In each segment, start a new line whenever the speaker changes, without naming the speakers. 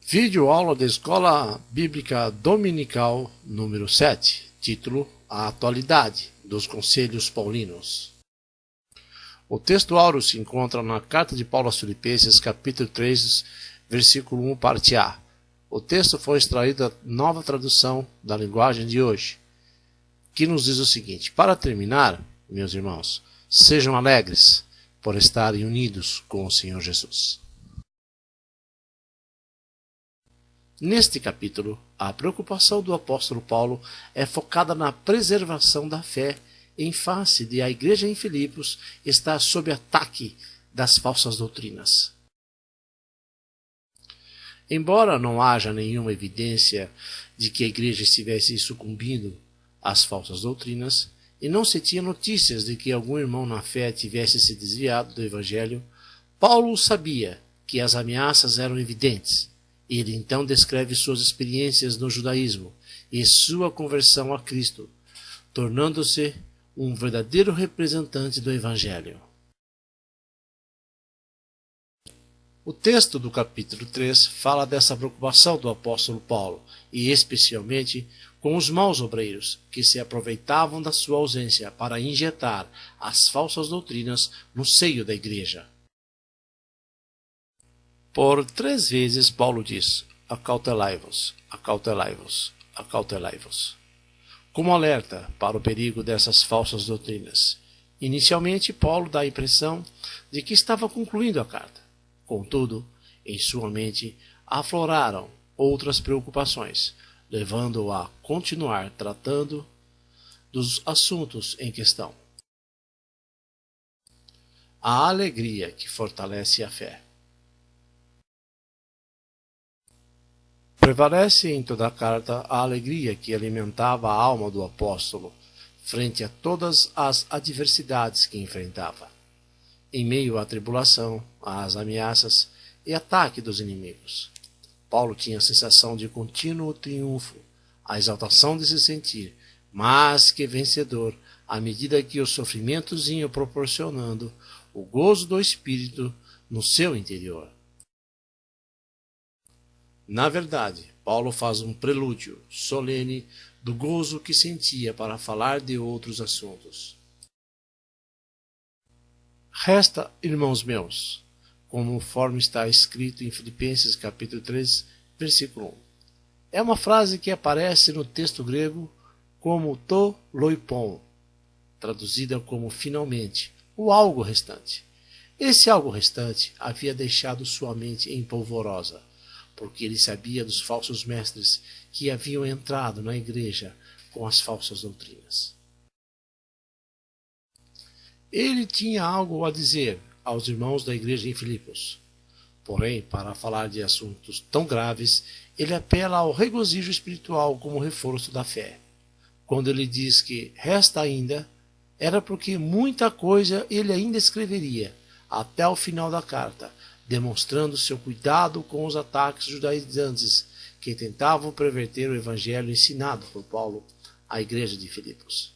Vídeo aula da Escola Bíblica Dominical número 7, título A Atualidade dos Conselhos Paulinos. O texto áureo se encontra na Carta de Paulo aos Filipenses, capítulo 3, versículo 1, parte A. O texto foi extraído da nova tradução da linguagem de hoje, que nos diz o seguinte: para terminar, meus irmãos, sejam alegres por estarem unidos com o Senhor Jesus. Neste capítulo, a preocupação do apóstolo Paulo é focada na preservação da fé em face de a igreja em Filipos estar sob ataque das falsas doutrinas. Embora não haja nenhuma evidência de que a igreja estivesse sucumbindo às falsas doutrinas, e não se tinha notícias de que algum irmão na fé tivesse se desviado do evangelho, Paulo sabia que as ameaças eram evidentes. Ele então descreve suas experiências no judaísmo e sua conversão a Cristo, tornando-se um verdadeiro representante do Evangelho. O texto do capítulo 3 fala dessa preocupação do apóstolo Paulo, e especialmente com os maus obreiros, que se aproveitavam da sua ausência para injetar as falsas doutrinas no seio da igreja. Por 3 vezes Paulo diz: acautelai-vos, acautelai-vos, acautelai-vos, como alerta para o perigo dessas falsas doutrinas. Inicialmente, Paulo dá a impressão de que estava concluindo a carta. Contudo, em sua mente afloraram outras preocupações, levando-o a continuar tratando dos assuntos em questão. A alegria que fortalece a fé. Prevalece em toda a carta a alegria que alimentava a alma do apóstolo frente a todas as adversidades que enfrentava. Em meio à tribulação, às ameaças e ataque dos inimigos, Paulo tinha a sensação de contínuo triunfo, a exaltação de se sentir mais que vencedor à medida que os sofrimentos iam proporcionando o gozo do Espírito no seu interior. Na verdade, Paulo faz um prelúdio solene do gozo que sentia para falar de outros assuntos. Resta, irmãos meus, conforme está escrito em Filipenses capítulo 3, versículo 1. É uma frase que aparece no texto grego como to loipon, traduzida como finalmente, o algo restante. Esse algo restante havia deixado sua mente empolvorosa, porque ele sabia dos falsos mestres que haviam entrado na igreja com as falsas doutrinas. Ele tinha algo a dizer aos irmãos da igreja em Filipos. Porém, para falar de assuntos tão graves, ele apela ao regozijo espiritual como reforço da fé. Quando ele diz que resta ainda, era porque muita coisa ele ainda escreveria até o final da carta, demonstrando seu cuidado com os ataques judaizantes que tentavam perverter o evangelho ensinado por Paulo à igreja de Filipos.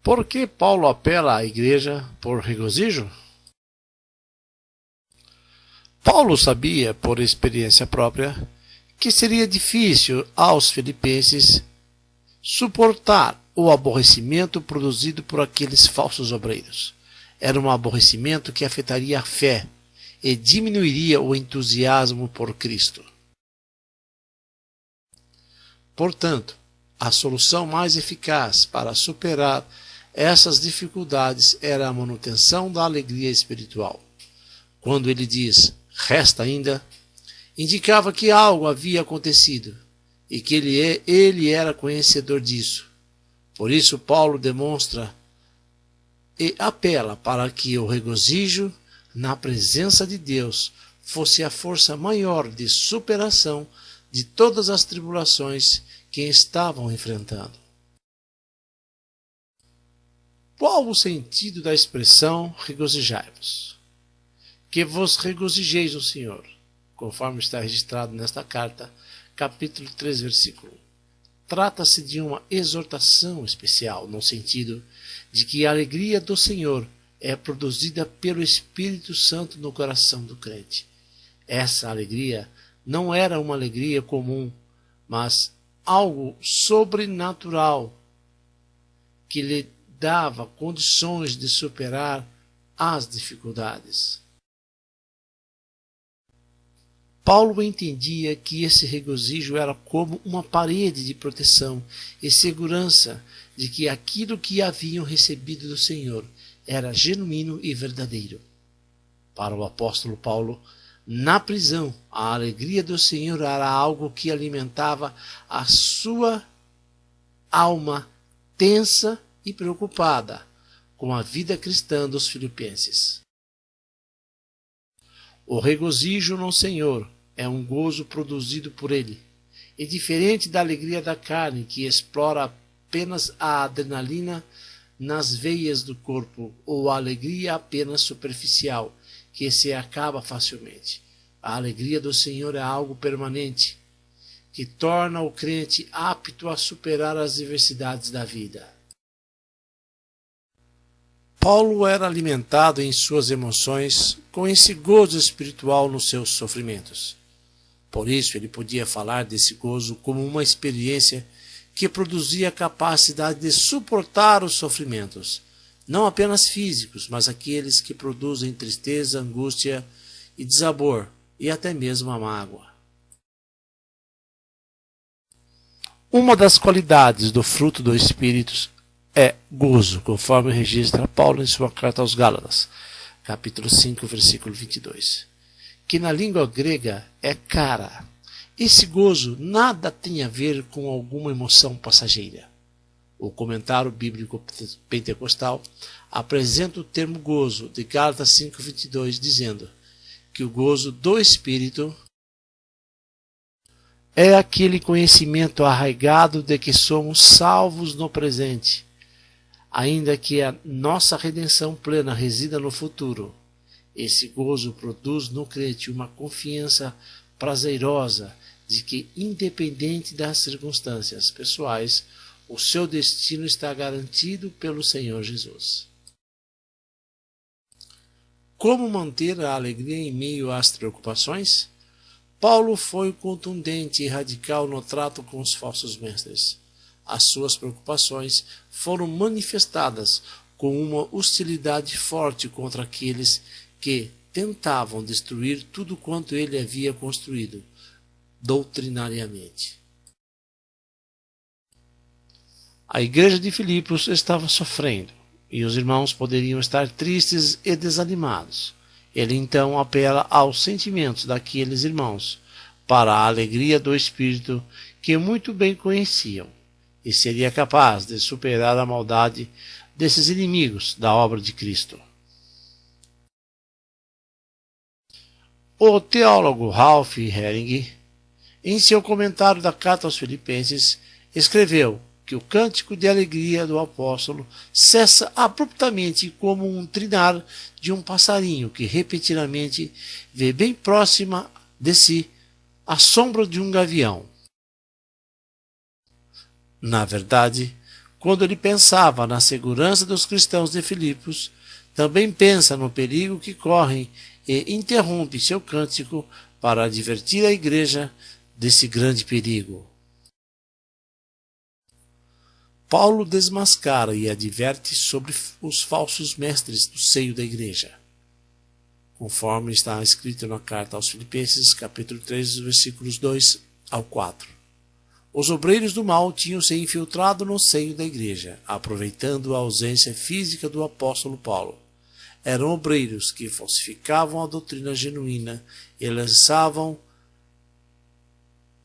Por que Paulo apela à igreja por regozijo? Paulo sabia, por experiência própria, que seria difícil aos filipenses suportar o aborrecimento produzido por aqueles falsos obreiros. Era um aborrecimento que afetaria a fé e diminuiria o entusiasmo por Cristo. Portanto, a solução mais eficaz para superar essas dificuldades era a manutenção da alegria espiritual. Quando ele diz, resta ainda, indicava que algo havia acontecido e que ele era conhecedor disso. Por isso, Paulo demonstra e apela para que o regozijo na presença de Deus fosse a força maior de superação de todas as tribulações que estavam enfrentando. Qual o sentido da expressão regozijai-vos? Que vos regozijeis no Senhor, conforme está registrado nesta carta, capítulo 3, versículo 1. Trata-se de uma exortação especial, no sentido de que a alegria do Senhor é produzida pelo Espírito Santo no coração do crente. Essa alegria não era uma alegria comum, mas algo sobrenatural que lhe dava condições de superar as dificuldades. Paulo entendia que esse regozijo era como uma parede de proteção e segurança de que aquilo que haviam recebido do Senhor era genuíno e verdadeiro. Para o apóstolo Paulo, na prisão, a alegria do Senhor era algo que alimentava a sua alma tensa e preocupada com a vida cristã dos filipenses. O regozijo no Senhor é um gozo produzido por Ele, e diferente da alegria da carne, que explora apenas a adrenalina nas veias do corpo, ou a alegria apenas superficial, que se acaba facilmente. A alegria do Senhor é algo permanente, que torna o crente apto a superar as adversidades da vida. Paulo era alimentado em suas emoções com esse gozo espiritual nos seus sofrimentos. Por isso ele podia falar desse gozo como uma experiência que produzia a capacidade de suportar os sofrimentos, não apenas físicos, mas aqueles que produzem tristeza, angústia e desabor, e até mesmo a mágoa. Uma das qualidades do fruto do Espírito é gozo, conforme registra Paulo em sua carta aos Gálatas, capítulo 5, versículo 22, que na língua grega é cara. Esse gozo nada tem a ver com alguma emoção passageira. O comentário bíblico pentecostal apresenta o termo gozo de Gálatas 5:22, dizendo que o gozo do Espírito é aquele conhecimento arraigado de que somos salvos no presente, ainda que a nossa redenção plena resida no futuro. Esse gozo produz no crente uma confiança prazerosa de que, independente das circunstâncias pessoais, o seu destino está garantido pelo Senhor Jesus. Como manter a alegria em meio às preocupações? Paulo foi contundente e radical no trato com os falsos mestres. As suas preocupações foram manifestadas com uma hostilidade forte contra aqueles que tentavam destruir tudo quanto ele havia construído doutrinariamente. A igreja de Filipos estava sofrendo, e os irmãos poderiam estar tristes e desanimados. Ele então apela aos sentimentos daqueles irmãos para a alegria do Espírito que muito bem conheciam, e seria capaz de superar a maldade desses inimigos da obra de Cristo. O teólogo Ralph Herring, em seu comentário da carta aos Filipenses, escreveu que o cântico de alegria do apóstolo cessa abruptamente como um trinar de um passarinho que repentinamente vê bem próxima de si a sombra de um gavião. Na verdade, quando ele pensava na segurança dos cristãos de Filipos, também pensa no perigo que correm e interrompe seu cântico para advertir a igreja desse grande perigo. Paulo desmascara e adverte sobre os falsos mestres do seio da igreja, conforme está escrito na carta aos Filipenses, capítulo 3, versículos 2 ao 4. Os obreiros do mal tinham se infiltrado no seio da igreja, aproveitando a ausência física do apóstolo Paulo. Eram obreiros que falsificavam a doutrina genuína e lançavam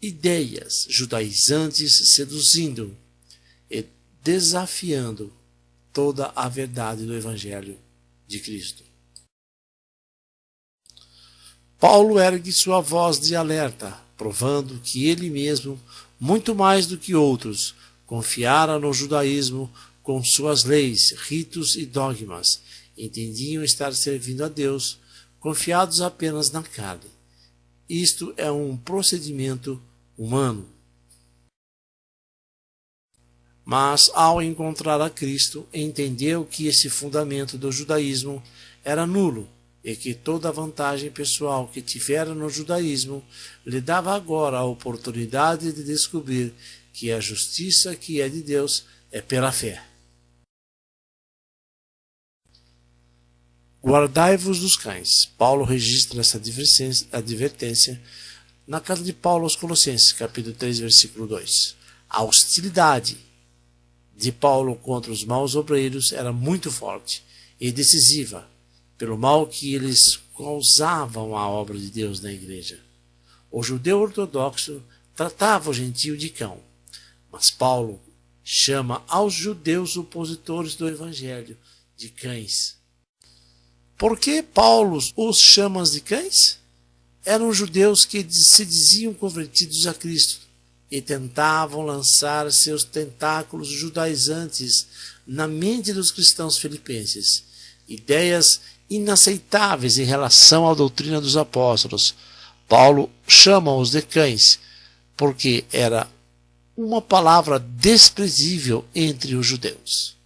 ideias judaizantes, seduzindo e desafiando toda a verdade do Evangelho de Cristo. Paulo ergue sua voz de alerta, provando que ele mesmo, muito mais do que outros, confiara no judaísmo com suas leis, ritos e dogmas. Entendiam estar servindo a Deus, confiados apenas na carne. Isto é um procedimento humano. Mas, ao encontrar a Cristo, entendeu que esse fundamento do judaísmo era nulo e que toda a vantagem pessoal que tivera no judaísmo lhe dava agora a oportunidade de descobrir que a justiça que é de Deus é pela fé. Guardai-vos dos cães. Paulo registra essa advertência na carta de Paulo aos Colossenses, capítulo 3, versículo 2. A hostilidade de Paulo contra os maus obreiros era muito forte e decisiva, pelo mal que eles causavam à obra de Deus na igreja. O judeu ortodoxo tratava o gentio de cão, mas Paulo chama aos judeus opositores do evangelho de cães. Por que Paulo os chama de cães? Eram judeus que se diziam convertidos a Cristo e tentavam lançar seus tentáculos judaizantes na mente dos cristãos filipenses, ideias inaceitáveis em relação à doutrina dos apóstolos. Paulo chama-os de cães porque era uma palavra desprezível entre os judeus.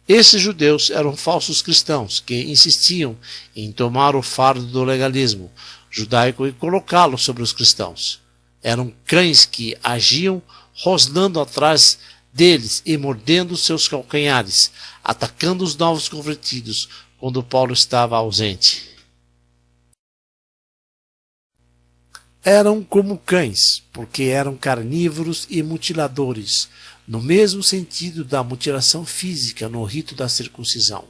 Esses judeus eram falsos cristãos que insistiam em tomar o fardo do legalismo judaico e colocá-lo sobre os cristãos. Eram cães que agiam rosnando atrás deles e mordendo seus calcanhares, atacando os novos convertidos quando Paulo estava ausente. Eram como cães, porque eram carnívoros e mutiladores, no mesmo sentido da mutilação física no rito da circuncisão.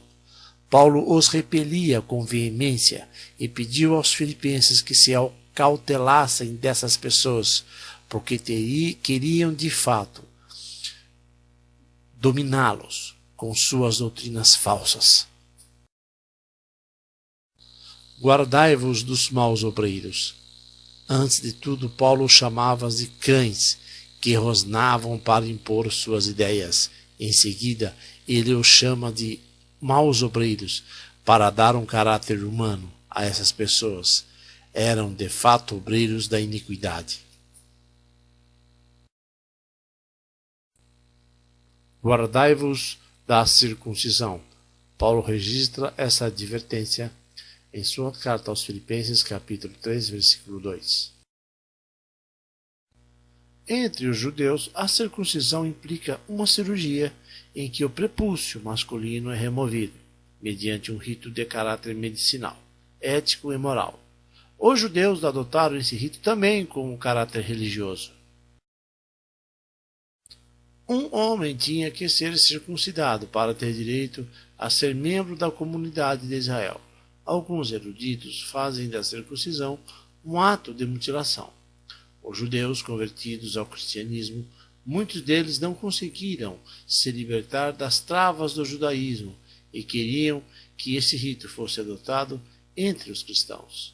Paulo os repelia com veemência e pediu aos filipenses que se cautelassem dessas pessoas, porque queriam de fato dominá-los com suas doutrinas falsas. Guardai-vos dos maus obreiros. Antes de tudo, Paulo os chamava de cães, que rosnavam para impor suas ideias. Em seguida, ele os chama de maus obreiros, para dar um caráter humano a essas pessoas. Eram, de fato, obreiros da iniquidade. Guardai-vos da circuncisão. Paulo registra essa advertência em sua carta aos Filipenses, capítulo 3, versículo 2. Entre os judeus, a circuncisão implica uma cirurgia em que o prepúcio masculino é removido, mediante um rito de caráter medicinal, ético e moral. Os judeus adotaram esse rito também com um caráter religioso. Um homem tinha que ser circuncidado para ter direito a ser membro da comunidade de Israel. Alguns eruditos fazem da circuncisão um ato de mutilação. Os judeus convertidos ao cristianismo, muitos deles não conseguiram se libertar das travas do judaísmo e queriam que esse rito fosse adotado entre os cristãos.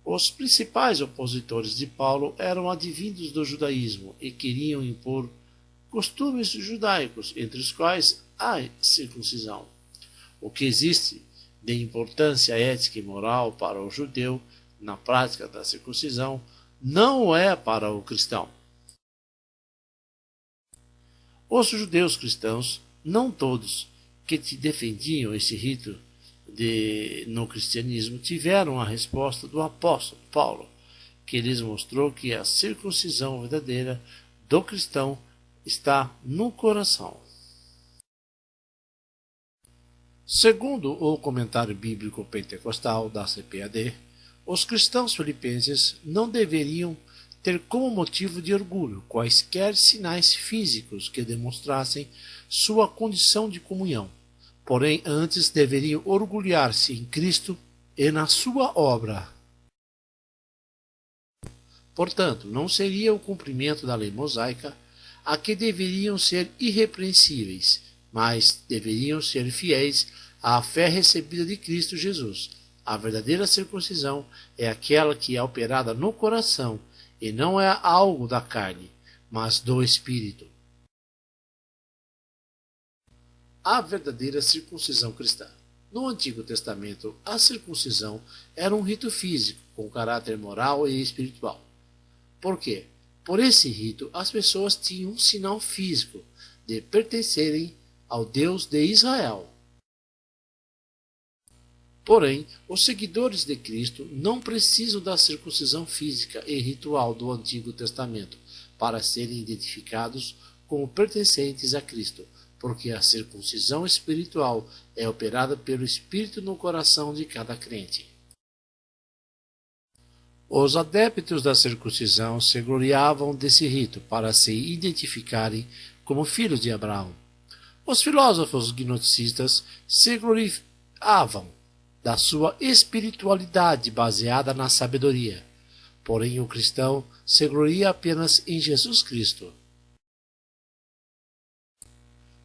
Os principais opositores de Paulo eram advindos do judaísmo e queriam impor costumes judaicos, entre os quais a circuncisão. O que existe de importância ética e moral para o judeu na prática da circuncisão não é para o cristão. Os judeus cristãos, não todos, que defendiam esse rito no cristianismo, tiveram a resposta do apóstolo Paulo, que lhes mostrou que a circuncisão verdadeira do cristão está no coração. Segundo o comentário bíblico pentecostal da CPAD, os cristãos filipenses não deveriam ter como motivo de orgulho quaisquer sinais físicos que demonstrassem sua condição de comunhão. Porém, antes deveriam orgulhar-se em Cristo e na sua obra. Portanto, não seria o cumprimento da lei mosaica a que deveriam ser irrepreensíveis, mas deveriam ser fiéis à fé recebida de Cristo Jesus. A verdadeira circuncisão é aquela que é operada no coração e não é algo da carne, mas do Espírito. A verdadeira circuncisão cristã. No Antigo Testamento, a circuncisão era um rito físico com caráter moral e espiritual. Por quê? Por esse rito, as pessoas tinham um sinal físico de pertencerem ao Deus de Israel. Porém, os seguidores de Cristo não precisam da circuncisão física e ritual do Antigo Testamento para serem identificados como pertencentes a Cristo, porque a circuncisão espiritual é operada pelo Espírito no coração de cada crente. Os adeptos da circuncisão se gloriavam desse rito para se identificarem como filhos de Abraão. Os filósofos gnosticistas se gloriavam da sua espiritualidade baseada na sabedoria. Porém, o cristão se gloria apenas em Jesus Cristo.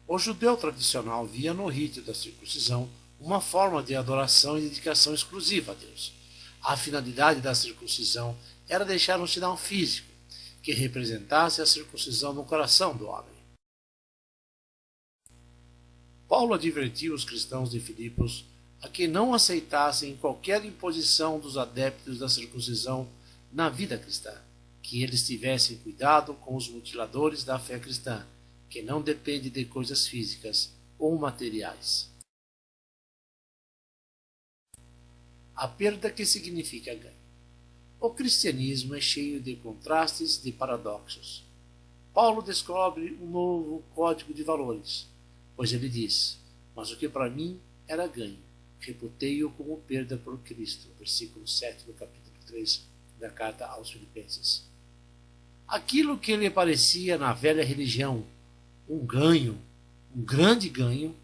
O judeu tradicional via no rito da circuncisão uma forma de adoração e dedicação exclusiva a Deus. A finalidade da circuncisão era deixar um sinal físico, que representasse a circuncisão no coração do homem. Paulo advertiu os cristãos de Filipos a que não aceitassem qualquer imposição dos adeptos da circuncisão na vida cristã, que eles tivessem cuidado com os mutiladores da fé cristã, que não depende de coisas físicas ou materiais. A perda que significa ganho. O cristianismo é cheio de contrastes, de paradoxos. Paulo descobre um novo código de valores, pois ele diz: mas o que para mim era ganho, reputei-o como perda por Cristo. Versículo 7 do capítulo 3 da carta aos Filipenses. Aquilo que lhe parecia na velha religião um ganho, um grande ganho,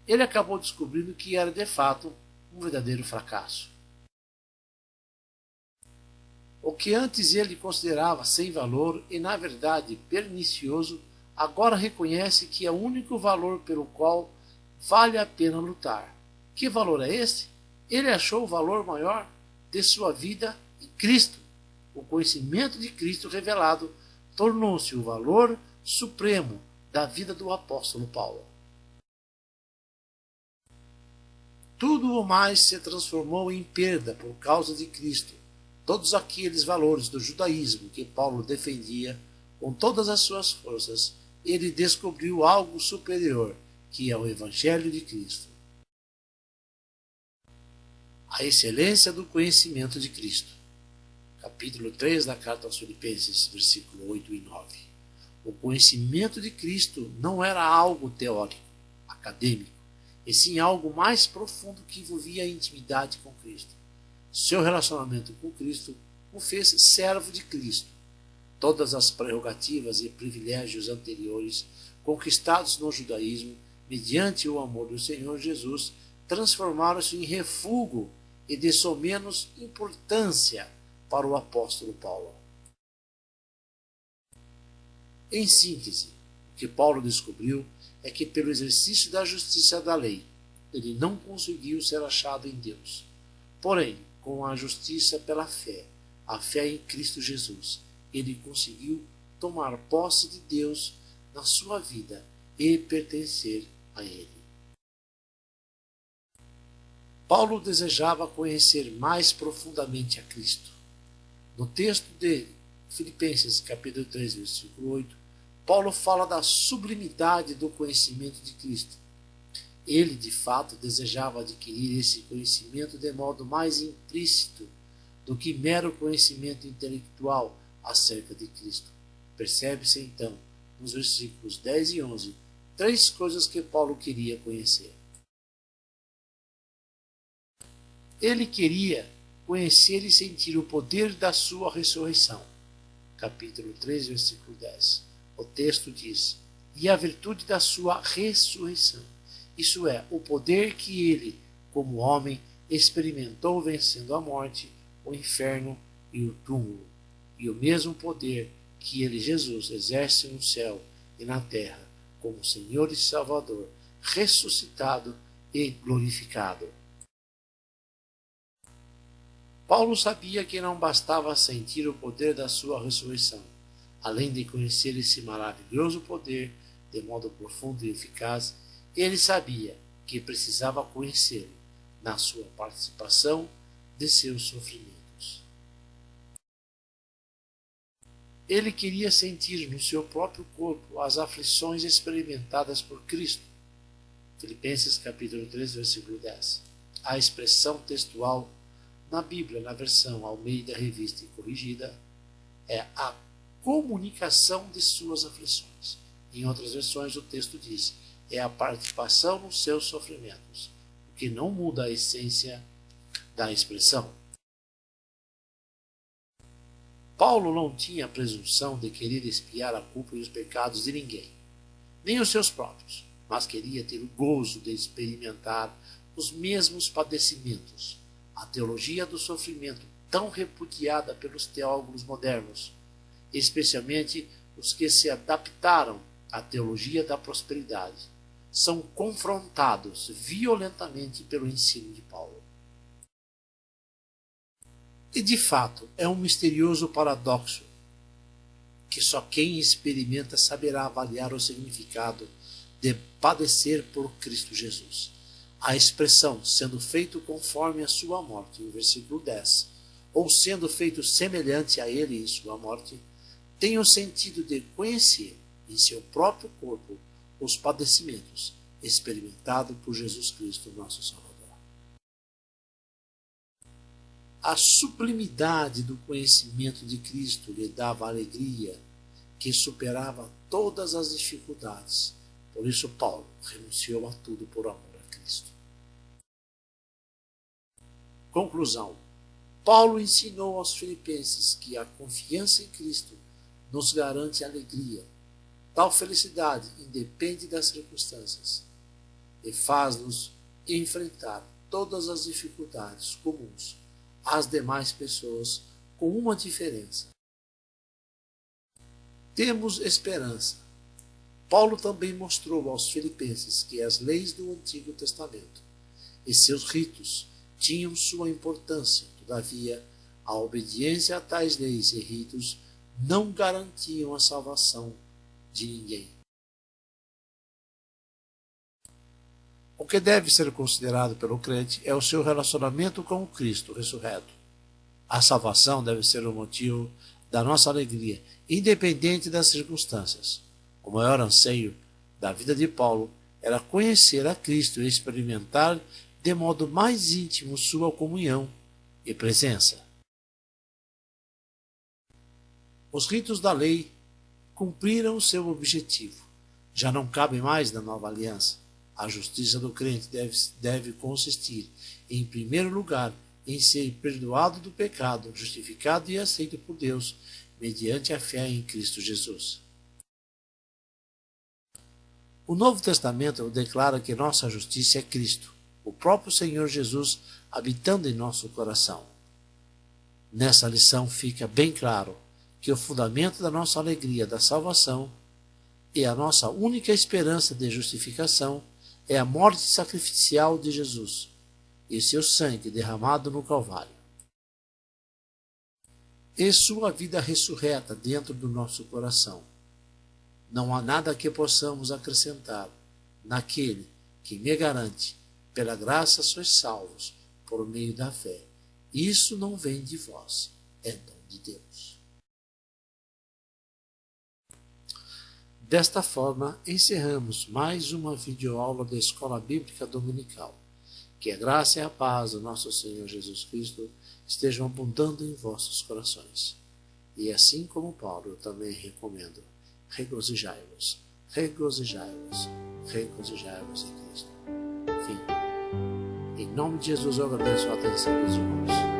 ele acabou descobrindo que era de fato um verdadeiro fracasso. O que antes ele considerava sem valor e, na verdade, pernicioso, agora reconhece que é o único valor pelo qual vale a pena lutar. Que valor é esse? Ele achou o valor maior de sua vida em Cristo. O conhecimento de Cristo revelado tornou-se o valor supremo da vida do apóstolo Paulo. Tudo o mais se transformou em perda por causa de Cristo. Todos aqueles valores do judaísmo que Paulo defendia com todas as suas forças, ele descobriu algo superior, que é o Evangelho de Cristo. A excelência do conhecimento de Cristo. Capítulo 3 da carta aos Filipenses, versículo 8 e 9. O conhecimento de Cristo não era algo teórico, acadêmico, e sim algo mais profundo que envolvia a intimidade com Cristo. Seu relacionamento com Cristo o fez servo de Cristo. Todas as prerrogativas e privilégios anteriores conquistados no judaísmo mediante o amor do Senhor Jesus transformaram-se em refúgio e de somenos importância para o apóstolo Paulo. Em síntese, o que Paulo descobriu é que pelo exercício da justiça da lei, ele não conseguiu ser achado em Deus. Porém, com a justiça pela fé, a fé em Cristo Jesus, ele conseguiu tomar posse de Deus na sua vida e pertencer a Ele. Paulo desejava conhecer mais profundamente a Cristo. No texto de Filipenses, capítulo 3, versículo 8, Paulo fala da sublimidade do conhecimento de Cristo. Ele, de fato, desejava adquirir esse conhecimento de modo mais implícito do que mero conhecimento intelectual acerca de Cristo. Percebe-se, então, nos versículos 10 e 11, três coisas que Paulo queria conhecer. Ele queria conhecer e sentir o poder da sua ressurreição. Capítulo 3, versículo 10. O texto diz: e a virtude da sua ressurreição. Isso é, o poder que ele, como homem, experimentou vencendo a morte, o inferno e o túmulo, e o mesmo poder que ele, Jesus, exerce no céu e na terra, como Senhor e Salvador, ressuscitado e glorificado. Paulo sabia que não bastava sentir o poder da sua ressurreição. Além de conhecer esse maravilhoso poder de modo profundo e eficaz, ele sabia que precisava conhecê-lo na sua participação de seus sofrimentos. Ele queria sentir no seu próprio corpo as aflições experimentadas por Cristo. Filipenses capítulo 3, versículo 10. A expressão textual na Bíblia, na versão Almeida Revista e Corrigida, é a comunicação de suas aflições. Em outras versões, o texto diz, é a participação nos seus sofrimentos, o que não muda a essência da expressão. Paulo não tinha a presunção de querer expiar a culpa e os pecados de ninguém, nem os seus próprios, mas queria ter o gozo de experimentar os mesmos padecimentos. A teologia do sofrimento, tão repudiada pelos teólogos modernos, especialmente os que se adaptaram à teologia da prosperidade, são confrontados violentamente pelo ensino de Paulo. E de fato é um misterioso paradoxo que só quem experimenta saberá avaliar o significado de padecer por Cristo Jesus. A expressão sendo feito conforme a sua morte, em versículo 10, ou sendo feito semelhante a ele em sua morte, tem o sentido de conhecer em seu próprio corpo os padecimentos experimentados por Jesus Cristo, nosso Salvador. A sublimidade do conhecimento de Cristo lhe dava alegria que superava todas as dificuldades. Por isso Paulo renunciou a tudo por amor a Cristo. Conclusão. Paulo ensinou aos filipenses que a confiança em Cristo nos garante alegria. Tal felicidade independe das circunstâncias e faz-nos enfrentar todas as dificuldades comuns às demais pessoas, com uma diferença. Temos esperança. Paulo também mostrou aos filipenses que as leis do Antigo Testamento e seus ritos tinham sua importância. Todavia, a obediência a tais leis e ritos não garantiam a salvação de ninguém. O que deve ser considerado pelo crente é o seu relacionamento com o Cristo ressurreto. A salvação deve ser o motivo da nossa alegria, independente das circunstâncias. O maior anseio da vida de Paulo era conhecer a Cristo e experimentar de modo mais íntimo sua comunhão e presença. Os ritos da lei cumpriram seu objetivo. Já não cabe mais na nova aliança. A justiça do crente deve consistir, em primeiro lugar, em ser perdoado do pecado, justificado e aceito por Deus, mediante a fé em Cristo Jesus. O Novo Testamento declara que nossa justiça é Cristo, o próprio Senhor Jesus habitando em nosso coração. Nessa lição fica bem claro que o fundamento da nossa alegria da salvação e a nossa única esperança de justificação é a morte sacrificial de Jesus e seu sangue derramado no Calvário. E sua vida ressurreta dentro do nosso coração. Não há nada que possamos acrescentar naquele que me garante, pela graça sois salvos, por meio da fé. Isso não vem de vós, é dom de Deus. Desta forma, encerramos mais uma videoaula da Escola Bíblica Dominical. Que a graça e a paz do nosso Senhor Jesus Cristo estejam abundando em vossos corações. E assim como Paulo, eu também recomendo, regozijai-vos, regozijai-vos, regozijai-vos em Cristo. Enfim, em nome de Jesus eu agradeço a atenção dos irmãos.